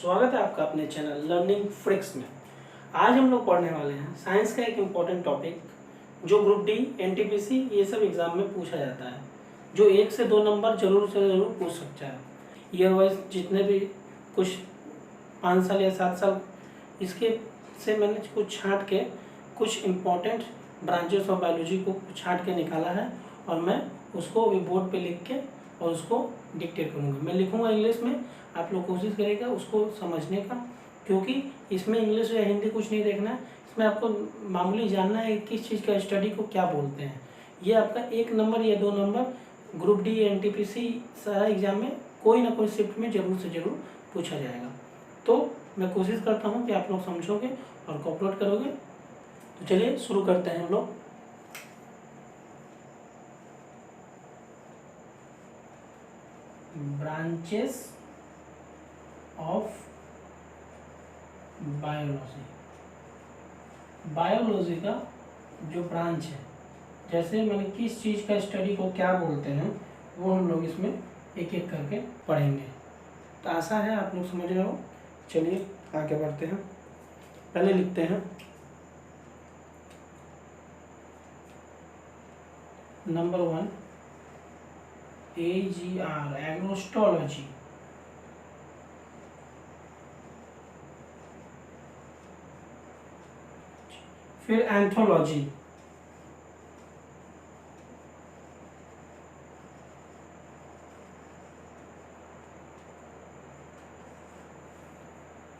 स्वागत है आपका अपने चैनल लर्निंग फ्रिक्स में। आज हम लोग पढ़ने वाले हैं साइंस का एक इम्पॉर्टेंट टॉपिक जो ग्रुप डी, एनटीपीसी ये सब एग्जाम में पूछा जाता है, जो 1 से 2 नंबर जरूर से जरूर पूछ सकता है। ईयर वाइज जितने भी कुछ 5 साल या 7 साल इसके से मैंने कुछ छांट के कुछ इम्पॉर्टेंट ब्रांचेस ऑफ बायोलॉजी को छांट के निकाला है और मैं उसको अभी बोर्ड पे लिख के और उसको डिक्टेट करूँगा। मैं लिखूँगा इंग्लिश में, आप लोग कोशिश करिएगा उसको समझने का, क्योंकि इसमें इंग्लिश या हिंदी कुछ नहीं देखना है। इसमें आपको मामूली जानना है किस चीज़ का स्टडी को क्या बोलते हैं। ये आपका 1 नंबर या 2 नंबर ग्रुप डी या एनटीपीसी सारा एग्जाम में कोई ना कोई शिफ्ट में ज़रूर से ज़रूर पूछा जाएगा। तो मैं कोशिश करता हूँ कि आप लोग समझोगे और कोऑपरेट करोगे। तो चलिए शुरू करते हैं हम लोग। ब्रांचेस ऑफ बायोलॉजी, बायोलॉजी का जो ब्रांच है, जैसे मैंने किस चीज़ का स्टडी को क्या बोलते हैं वो हम लोग इसमें एक एक करके पढ़ेंगे। तो आशा है आप लोग समझ रहे हो। चलिए आगे बढ़ते हैं। पहले लिखते हैं नंबर 1 AGR एग्रोस्टोलॉजी। फिर एंथोलॉजी,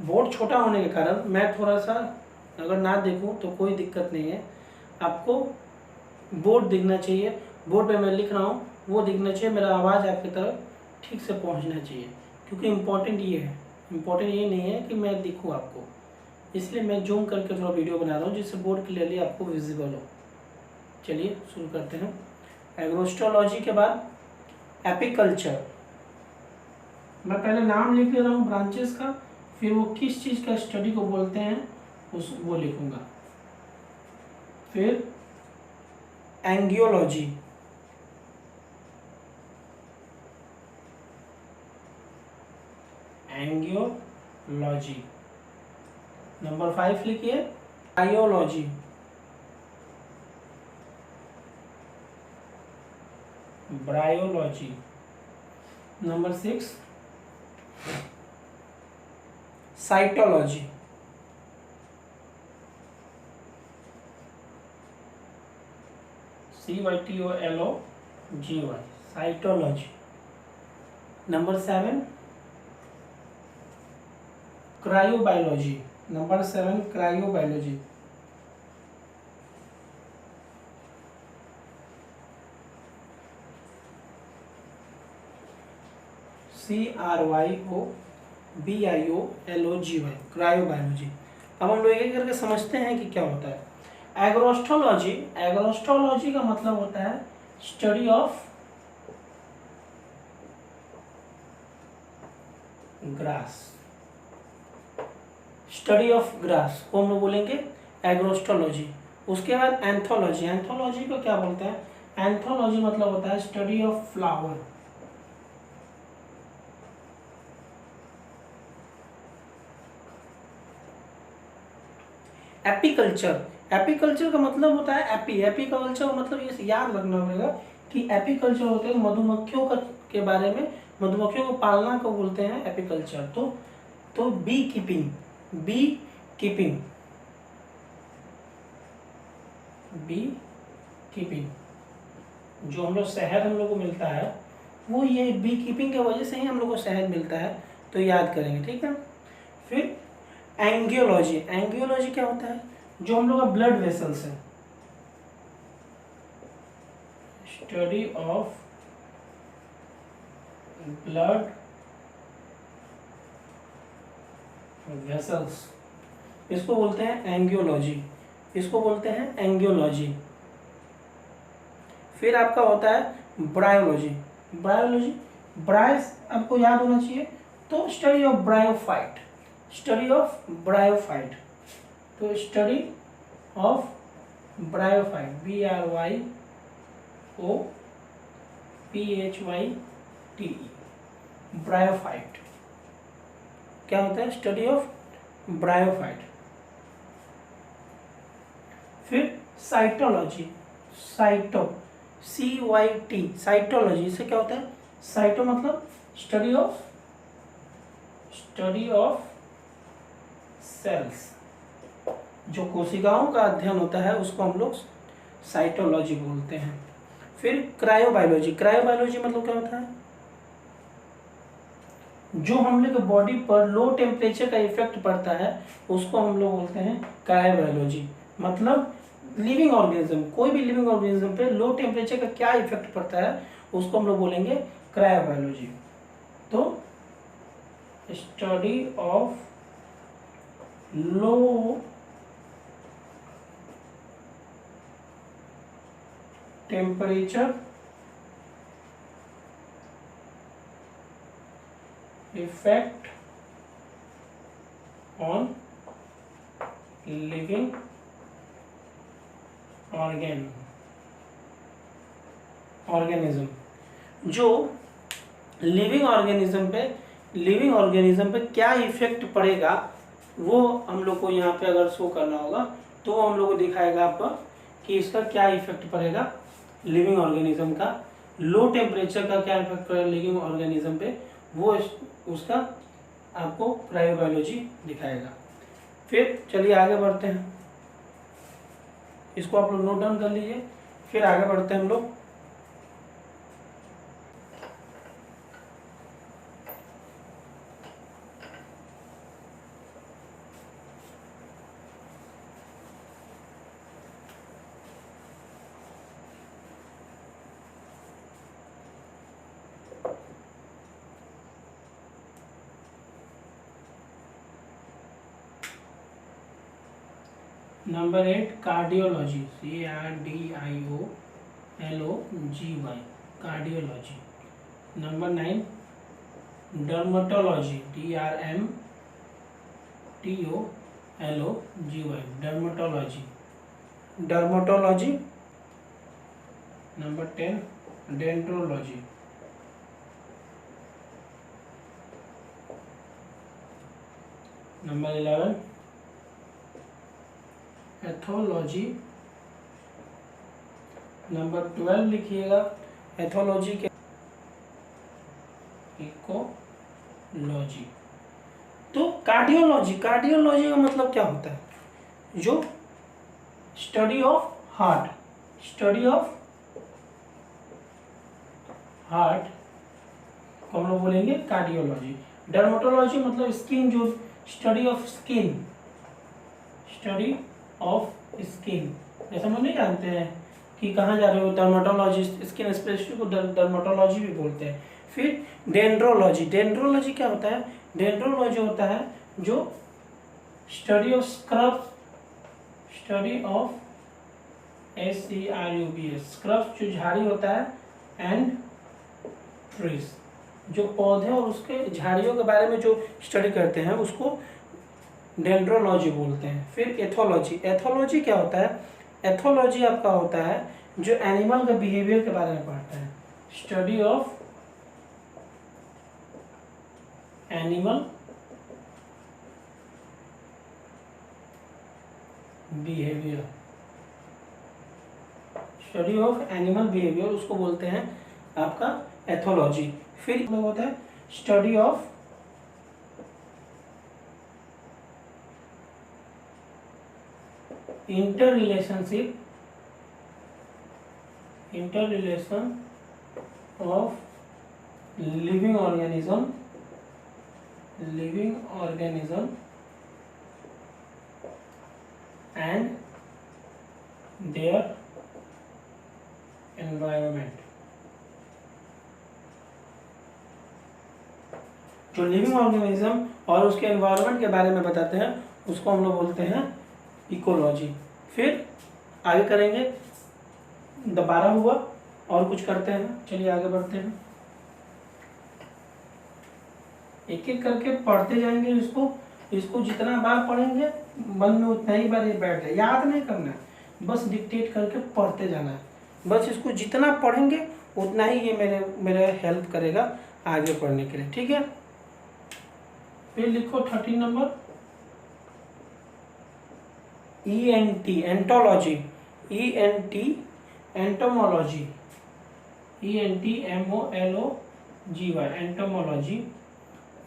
बोर्ड छोटा होने के कारण मैं थोड़ा सा अगर ना देखूं तो कोई दिक्कत नहीं है। आपको बोर्ड दिखना चाहिए, बोर्ड पे मैं लिख रहा हूँ वो दिखना चाहिए, मेरा आवाज़ आपकी तरफ ठीक से पहुँचना चाहिए, क्योंकि इम्पोर्टेंट ये है। इम्पोर्टेंट ये नहीं है कि मैं दिखूँ आपको, इसलिए मैं जूम करके थोड़ा वीडियो बना रहा हूँ जिससे बोर्ड क्लियरली आपको विजिबल हो। चलिए शुरू करते हैं। एग्रोस्टोलॉजी के बाद एपिकल्चर। मैं पहले नाम लिख ले रहा हूँ ब्रांचेस का, फिर वो किस चीज़ का स्टडी को बोलते हैं वो लिखूँगा। फिर एंगियोलॉजी, एंगियोलॉजी। नंबर 5 लिखिए biology, bryology. Number 6 cytology, CYTOLOGY, cytology. Number 7 cryobiology, number 7 cryobiology. CRYOBIOLOGY, cryobiology. अब हम लोग एक करके समझते हैं कि क्या होता है एग्रोस्टोलॉजी। एग्रोस्टोलॉजी का मतलब होता है study of grass. Study of grass को हम लोग बोलेंगे एग्रोस्टोलॉजी। उसके बाद एंथोलॉजी। एंथोलॉजी को क्या बोलते हैं? एंथोलॉजी मतलब होता है study of flower. Apiculture. Apiculture का मतलब होता है एपीकल्चर का मतलब ये याद रखना पड़ेगा कि एपीकल्चर होते हैं मधुमक्खियों के बारे में, मधुमक्खियों को पालना को बोलते हैं एपीकल्चर। तो बी कीपिंग, जो हम लोग शहद हम लोग को मिलता है वो ये बी कीपिंग की वजह से ही हम लोग को शहद मिलता है, तो याद करेंगे, ठीक है। फिर एंगियोलॉजी। एंगियोलॉजी क्या होता है? जो हम लोग का ब्लड वेसल्स है, स्टडी ऑफ ब्लड वेसल्स, इसको बोलते हैं एंगियोलॉजी, इसको बोलते हैं एंगियोलॉजी। फिर आपका होता है ब्रायोलॉजी। ब्रायस आपको याद होना चाहिए, तो स्टडी ऑफ ब्रायोफाइट, तो study of bryophyte, BRYOPHYTE, bryophyte. क्या होता है? Study of bryophyte. फिर साइटोलॉजी, साइटो CYT, साइटोलॉजी, इससे क्या होता है? साइटो मतलब स्टडी ऑफ सेल्स, जो कोशिकाओं का अध्ययन होता है उसको हम लोग साइटोलॉजी बोलते हैं। फिर क्रायोबायोलॉजी, क्रायोबायोलॉजी मतलब क्या होता है? जो हम लोग के बॉडी पर लो टेम्परेचर का इफेक्ट पड़ता है उसको हम लोग बोलते हैं क्रायोबायोलॉजी। मतलब लिविंग ऑर्गेनिज्म, कोई भी लिविंग ऑर्गेनिज्म पे लो टेम्परेचर का क्या इफेक्ट पड़ता है उसको हम लोग बोलेंगे क्रायोबायोलॉजी। तो study of low temperature effect on living organism, जो लिविंग ऑर्गेनिज्म पे क्या इफेक्ट पड़ेगा वो हम लोग को यहाँ पे अगर शो करना होगा तो हम लोग को दिखाएगा आपको कि इसका क्या इफेक्ट पड़ेगा लिविंग ऑर्गेनिज्म का, लो टेम्परेचर का क्या इफेक्ट पड़ेगा लिविंग ऑर्गेनिज्म पे, वो उसका आपको क्रायोबायोलॉजी दिखाएगा। फिर चलिए आगे बढ़ते हैं, इसको आप लोग नोट डाउन कर लीजिए। फिर आगे बढ़ते हैं हम लोग। Number 8 cardiology, CARDIOLOGY, cardiology. Number 9 dermatology, DRMTOLOGY, dermatology. Number 10 dendrology. Number 11 ethology. Number 12 लिखिएगा एथोलॉजी के इकोलॉजी। तो कार्डियोलॉजी का मतलब क्या होता है? जो स्टडी ऑफ हार्ट को हम लोग बोलेंगे कार्डियोलॉजी। डर्मेटोलॉजी मतलब स्किन, जो स्टडी ऑफ स्किन, जैसे हम लोग नहीं जानते हैं कि कहाँ जा रहे हो, डर्मेटोलॉजिस्ट स्किन स्पेशलिस्ट को डर्मेटोलॉजी भी बोलते हैं। फिर डेंड्रोलॉजी क्या होता है? डेंड्रोलॉजी होता है जो स्टडी ऑफ स्क्रब्स, जो झाड़ी होता है, एंड ट्रीज, जो पौधे और उसके झाड़ियों के बारे में जो स्टडी करते हैं उसको डेंड्रोलॉजी बोलते हैं। फिर एथोलॉजी क्या होता है? एथोलॉजी आपका होता है जो एनिमल के बिहेवियर के बारे में पढ़ता है, स्टडी ऑफ एनिमल बिहेवियर, उसको बोलते हैं आपका एथोलॉजी। फिर होता है study of interrelation of living organism and their environment। जो लिविंग ऑर्गेनिज्म और उसके एनवायरनमेंट के बारे में बताते हैं उसको हम लोग बोलते हैं इकोलॉजी। फिर आगे करेंगे, 12 हुआ, और कुछ करते हैं। चलिए आगे बढ़ते हैं, एक एक करके पढ़ते जाएंगे। इसको जितना बार पढ़ेंगे मन में उतना ही बार ये बैठ जाए, याद नहीं करना है, बस डिक्टेट करके पढ़ते जाना है। बस इसको जितना पढ़ेंगे उतना ही ये मेरे हेल्प करेगा आगे पढ़ने के लिए, ठीक है। फिर लिखो 13 number ENT एंटोलॉजी, ENT entomology, ENTMOLOGY entomology.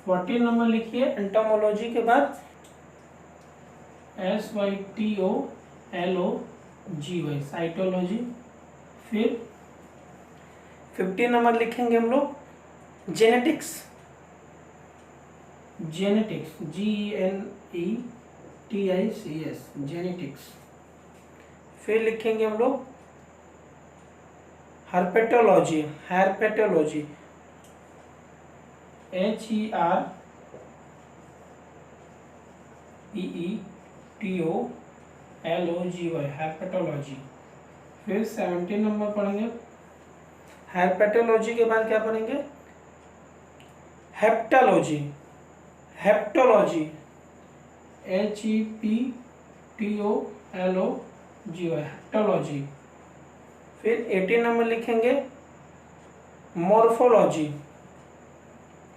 14 number लिखिए एंटोमोलॉजी के बाद SYTOLOGY साइटोलॉजी। फिर 15 नंबर लिखेंगे हम लोग जेनेटिक्स, जेनेटिक्स GENETICS जेनेटिक्स। फिर लिखेंगे हम लोग हर्पेटोलॉजी, हर्पेटोलॉजी HERPETOLOGY हर्पेटोलॉजी। फिर 17 नंबर पढ़ेंगे हर्पेटोलॉजी के बाद क्या पढ़ेंगे हेप्टोलॉजी, हेप्टोलॉजी HEPTOLOGY हेप्टोलॉजी। फिर 18 नंबर लिखेंगे मॉर्फोलॉजी,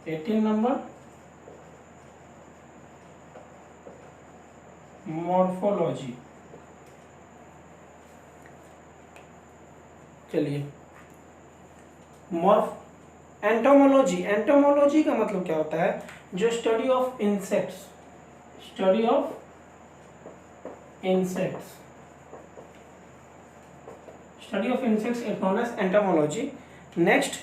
18 नंबर मॉर्फोलॉजी। चलिए एंटोमोलॉजी, एंटोमोलॉजी का मतलब क्या होता है, जो study of insects, study of insects, study of insects is known as entomology. Next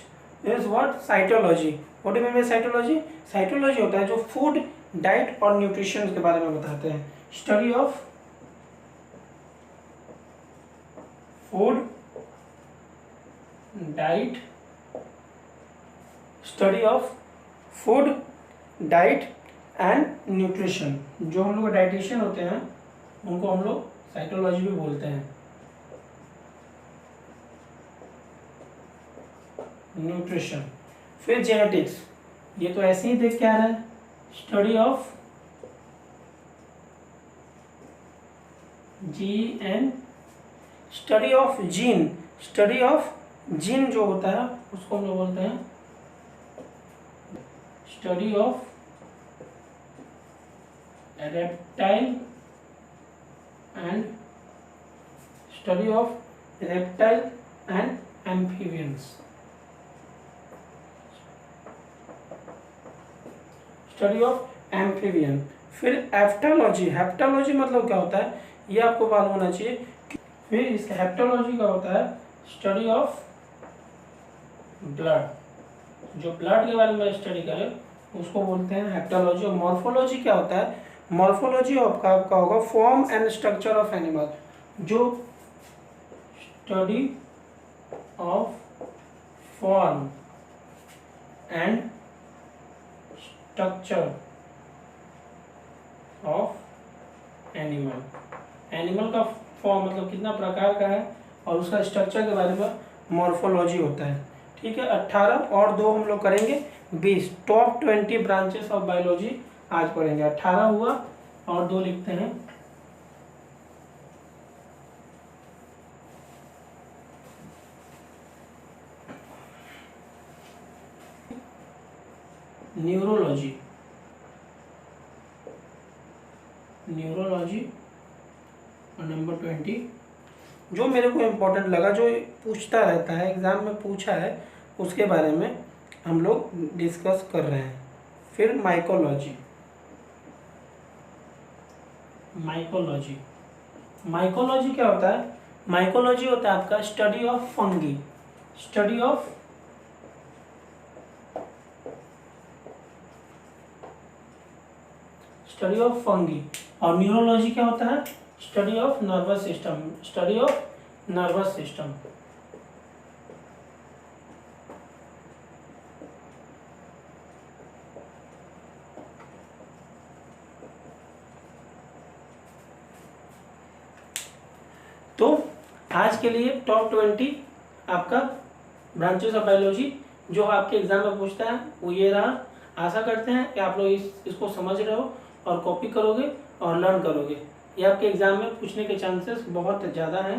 is what cytology. What do you mean by cytology? Cytology होता है जो फूड, डाइट और न्यूट्रिशन के बारे में बताते हैं। Study of food, diet, study of food, diet and nutrition. जो हम लोग डाइटिशियन होते हैं उनको हम लोग साइटोलॉजी भी बोलते हैं। न्यूट्रिशन। फिर जेनेटिक्स, ये तो ऐसे ही देख के आ रहा है, study of GN, study of gene, study of gene जो होता है उसको हम लोग बोलते हैं study of reptile and study of reptile and amphibians, study of amphibian. फिर हेप्टोलॉजी, हेप्टोलॉजी मतलब क्या होता है ये आपको मालूम होना चाहिए। फिर इसका हेप्टोलॉजी का होता है स्टडी ऑफ ब्लड, जो ब्लड के बारे में स्टडी करे उसको बोलते हैं हेप्टोलॉजी। और मॉर्फोलॉजी क्या होता है, मॉर्फोलॉजी आपका होगा form and structure of animal, जो study of form and structure of animal. Animal का फॉर्म मतलब कितना प्रकार का है और उसका स्ट्रक्चर के बारे में मॉर्फोलॉजी होता है। ठीक है, 18 और 2 हम लोग करेंगे 20। टॉप 20 ब्रांचेस ऑफ बायोलॉजी आज पढ़ेंगे। 18 हुआ और 2 लिखते हैं न्यूरोलॉजी, न्यूरोलॉजी। और नंबर 20 जो मेरे को इम्पोर्टेंट लगा, जो पूछता रहता है एग्ज़ाम में पूछा है, उसके बारे में हम लोग डिस्कस कर रहे हैं। फिर माइकोलॉजी, माइकोलॉजी, माइकोलॉजी क्या होता है, माइकोलॉजी होता है आपका study of fungi, study of fungi. और न्यूरोलॉजी क्या होता है, study of nervous system, study of nervous system. तो आज के लिए टॉप 20 आपका ब्रांचेस ऑफ बायोलॉजी जो आपके एग्जाम में पूछता है वो ये रहा। आशा करते हैं कि आप लोग इसको समझ रहे हो और कॉपी करोगे और लर्न करोगे। ये आपके एग्जाम में पूछने के चांसेस बहुत ज़्यादा हैं।